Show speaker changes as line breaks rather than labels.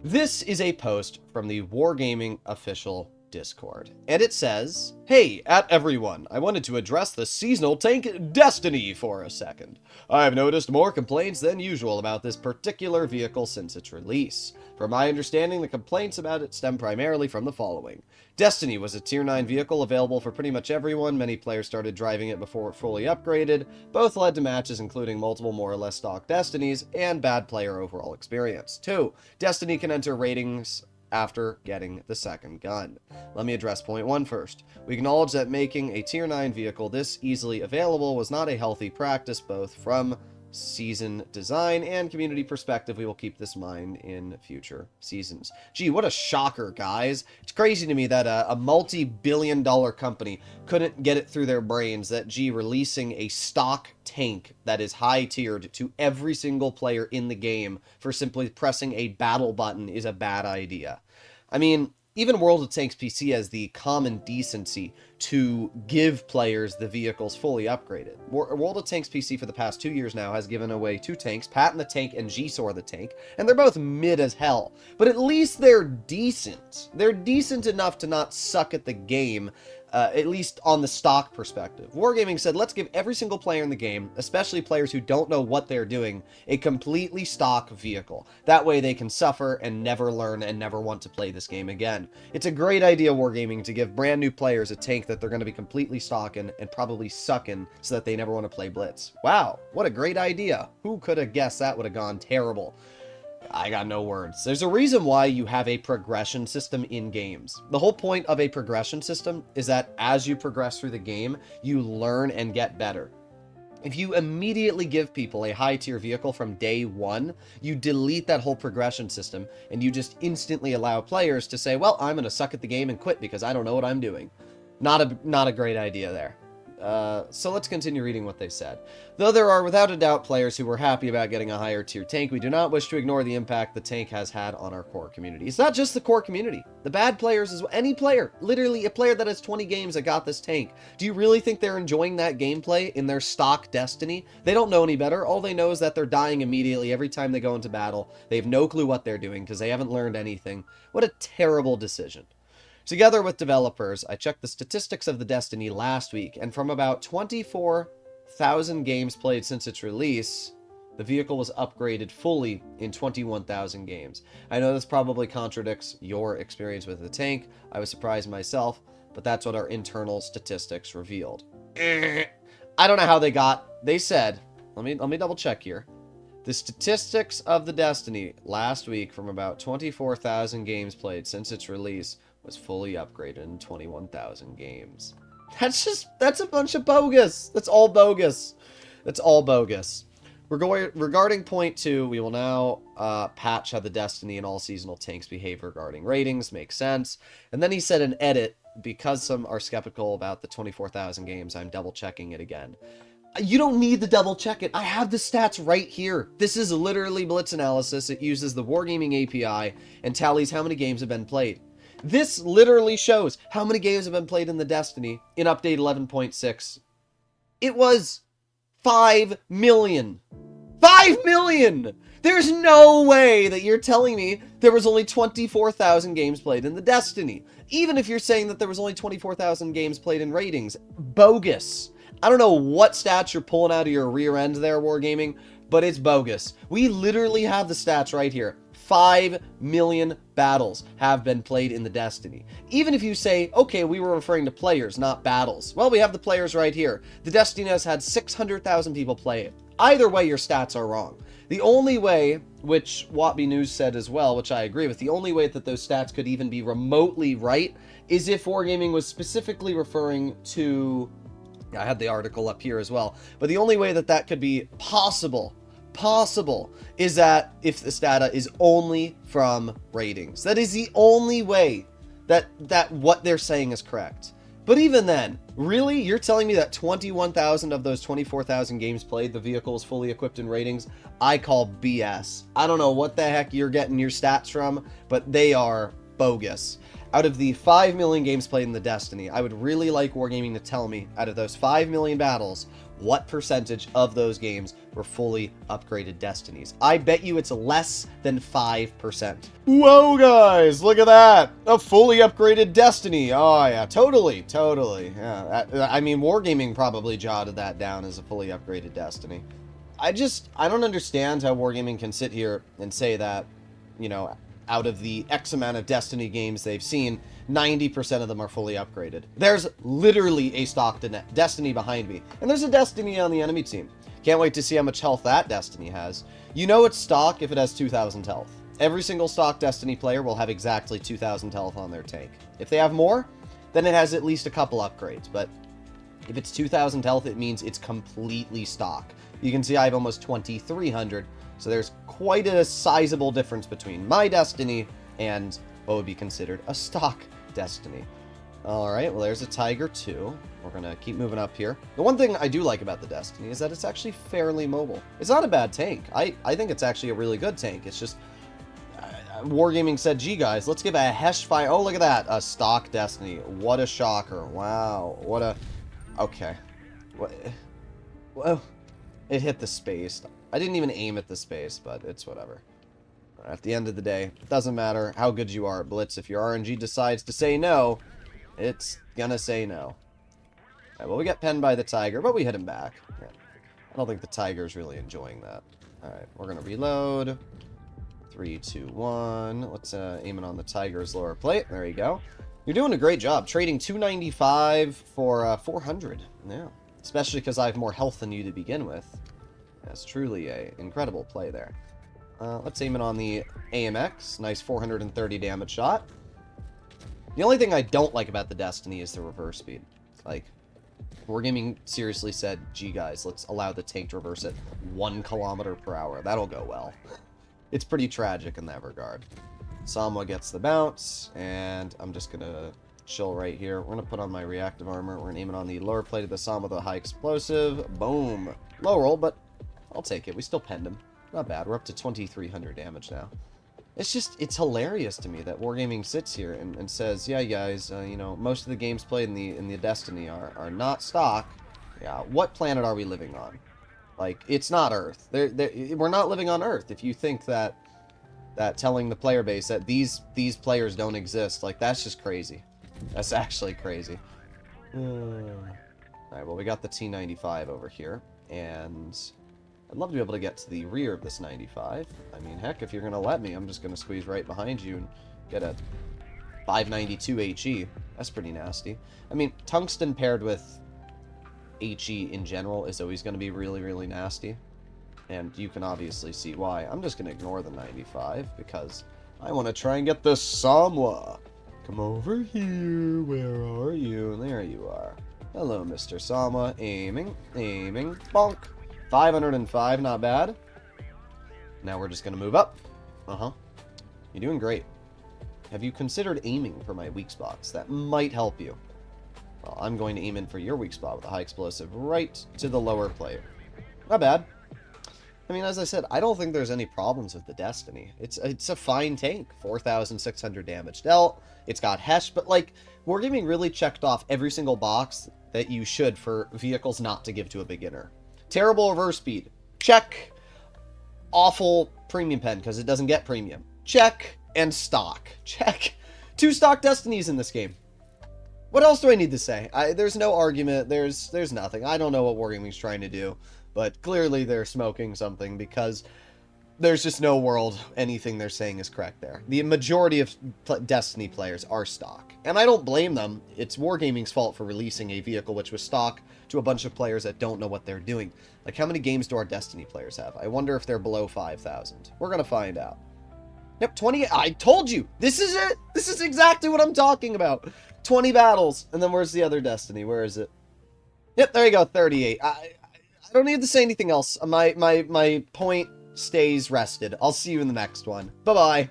This is a post from the Wargaming official Discord, and it says, "Hey, at everyone, I wanted to address the seasonal tank Destiny for a second. I've noticed more complaints than usual about this particular vehicle since its release. From my understanding, the complaints about it stem primarily from the following. Destiny was a Tier 9 vehicle available for pretty much everyone. Many players started driving it before it fully upgraded. Both led to matches including multiple more or less stock Destinies, and bad player overall experience. 2. Destiny can enter ratings after getting the second gun. Let me address point 1 first. We acknowledge that making a Tier 9 vehicle this easily available was not a healthy practice, both from season design and community perspective. We will keep this in mind in future seasons." Gee, what a shocker, guys. It's crazy to me that a multi-billion-dollar company couldn't get it through their brains that, gee, releasing a stock tank that is high-tiered to every single player in the game for simply pressing a battle button is a bad idea. I mean, even World of Tanks PC has the common decency to give players the vehicles fully upgraded. World of Tanks PC for the past 2 years now has given away 2 tanks, Patton the Tank and Gisor the Tank, and they're both mid as hell. But at least they're decent. They're decent enough to not suck at the game, at least on the stock perspective. Wargaming said, let's give every single player in the game, especially players who don't know what they're doing, a completely stock vehicle. That way they can suffer and never learn and never want to play this game again. It's a great idea, Wargaming, to give brand new players a tank that they're going to be completely stocking and probably sucking so that they never want to play Blitz. Wow, what a great idea. Who could have guessed that would have gone terrible? I got no words. There's a reason why you have a progression system in games. The whole point of a progression system is that as you progress through the game, you learn and get better. If you immediately give people a high-tier vehicle from day one, you delete that whole progression system, and you just instantly allow players to say, well, I'm going to suck at the game and quit because I don't know what I'm doing. Not a great idea there. So let's continue reading what they said. Though there are without a doubt players who were happy about getting a higher tier tank, we do not wish to ignore the impact the tank has had on our core community. It's not just the core community. The bad players is any player, literally a player that has 20 games that got this tank. Do you really think they're enjoying that gameplay in their stock Destiny? They don't know any better. All they know is that they're dying immediately every time they go into battle. They have no clue what they're doing because they haven't learned anything. What a terrible decision. Together with developers, I checked the statistics of the Destiny last week, and from about 24,000 games played since its release, the vehicle was upgraded fully in 21,000 games. I know this probably contradicts your experience with the tank. I was surprised myself, but that's what our internal statistics revealed. I don't know how they said, let me double check here. The statistics of the Destiny last week from about 24,000 games played since its release was fully upgraded in 21,000 games. That's a bunch of bogus. That's all bogus. That's all bogus. Regarding point 2, we will now patch how the Destiny and all seasonal tanks behave regarding ratings. Makes sense. And then he said an edit, because some are skeptical about the 24,000 games, I'm double checking it again. You don't need to double check it. I have the stats right here. This is literally Blitz analysis. It uses the Wargaming API and tallies how many games have been played. This literally shows how many games have been played in the Destiny in update 11.6. It was 5 million. 5 million! There's no way that you're telling me there was only 24,000 games played in the Destiny. Even if you're saying that there was only 24,000 games played in ratings. Bogus. I don't know what stats you're pulling out of your rear end there, Wargaming, but it's bogus. We literally have the stats right here. 5 million battles have been played in the Destiny. Even if you say, okay, we were referring to players, not battles. Well, we have the players right here. The Destiny has had 600,000 people play it. Either way, your stats are wrong. The only way, which Watby News said as well, which I agree with, the only way that those stats could even be remotely right is if Wargaming was specifically referring to... I had the article up here as well. But the only way that that could be possible is that if this data is only from ratings. That is the only way that what they're saying is correct. But even then, really? You're telling me that 21,000 of those 24,000 games played, the vehicle is fully equipped in ratings? I call BS. I don't know what the heck you're getting your stats from, but they are bogus. Out of the 5 million games played in the Destiny, I would really like Wargaming to tell me, out of those 5 million battles, what percentage of those games were fully upgraded Destinies. I bet you it's less than 5%. Whoa, guys, look at that. A fully upgraded Destiny. Oh, yeah, totally. Yeah, I mean, Wargaming probably jotted that down as a fully upgraded Destiny. I don't understand how Wargaming can sit here and say that, you know, out of the X amount of Destiny games they've seen, 90% of them are fully upgraded. There's literally a stock Destiny behind me, and there's a Destiny on the enemy team. Can't wait to see how much health that Destiny has. You know it's stock if it has 2,000 health. Every single stock Destiny player will have exactly 2,000 health on their tank. If they have more, then it has at least a couple upgrades, but if it's 2,000 health, it means it's completely stock. You can see I have almost 2,300, so there's quite a sizable difference between my Destiny and what would be considered a stock Destiny. Alright, well there's a Tiger 2. We're gonna keep moving up here. The one thing I do like about the Destiny is that it's actually fairly mobile. It's not a bad tank. I think it's actually a really good tank. It's just... Wargaming said, gee guys, let's give a Hesh fire. Oh, look at that. A stock Destiny. What a shocker. Wow. What a... Okay. What... Well, it hit the space. I didn't even aim at the space, but it's whatever. At the end of the day, it doesn't matter how good you are at Blitz. If your RNG decides to say no, it's gonna say no. Alright, well, we got penned by the Tiger, but we hit him back. Yeah. I don't think the Tiger's really enjoying that. Alright, we're gonna reload. 3, 2, 1. Let's aim it on the Tiger's lower plate. There you go. You're doing a great job. Trading 295 for 400. Yeah. Especially because I have more health than you to begin with. That's truly a incredible play there. Let's aim it on the AMX. Nice 430 damage shot. The only thing I don't like about the Destiny is the reverse speed. Like, Wargaming seriously said, gee guys, let's allow the tank to reverse at 1 kilometer per hour. That'll go well. It's pretty tragic in that regard. Samwa gets the bounce, and I'm just gonna chill right here. We're gonna put on my reactive armor. We're gonna aim it on the lower plate of the Samwa, the high explosive. Boom. Low roll, but I'll take it. We still penned him. Not bad. We're up to 2,300 damage now. It's hilarious to me that Wargaming sits here and says, yeah, guys, you know, most of the games played in the Destiny are not stock. Yeah, what planet are we living on? Like, it's not Earth. We're not living on Earth. If you think that telling the player base that these players don't exist, like, that's just crazy. That's actually crazy. Alright, well, we got the T-95 over here, and I'd love to be able to get to the rear of this 95. I mean, heck, if you're going to let me, I'm just going to squeeze right behind you and get a 592 HE. That's pretty nasty. I mean, tungsten paired with HE in general is always going to be really, really nasty. And you can obviously see why. I'm just going to ignore the 95 because I want to try and get the Samwa. Come over here. Where are you? There you are. Hello, Mr. Samwa. Aiming. Bonk. 505, not bad. Now we're just going to move up. You're doing great. Have you considered aiming for my weak spots? That might help you. Well, I'm going to aim in for your weak spot with a high explosive right to the lower plate. Not bad. I mean, as I said, I don't think there's any problems with the Destiny. It's a fine tank. 4,600 damage dealt. It's got Hesh, but like, Wargaming really checked off every single box that you should for vehicles not to give to a beginner. Terrible reverse speed. Check. Awful premium pen because it doesn't get premium. Check. And stock. Check. 2 stock Destinies in this game. What else do I need to say? There's no argument. There's nothing. I don't know what Wargaming's trying to do, but clearly they're smoking something because there's just no world anything they're saying is correct there. The majority of Destiny players are stock, and I don't blame them. It's Wargaming's fault for releasing a vehicle which was stock to a bunch of players that don't know what they're doing. Like, how many games do our Destiny players have? I wonder if they're below 5,000. We're gonna find out. Yep, 20. I told you! This is it! This is exactly what I'm talking about! 20 battles, and then where's the other Destiny? Where is it? Yep, there you go, 38. I don't need to say anything else. My point stays rested. I'll see you in the next one. Bye-bye.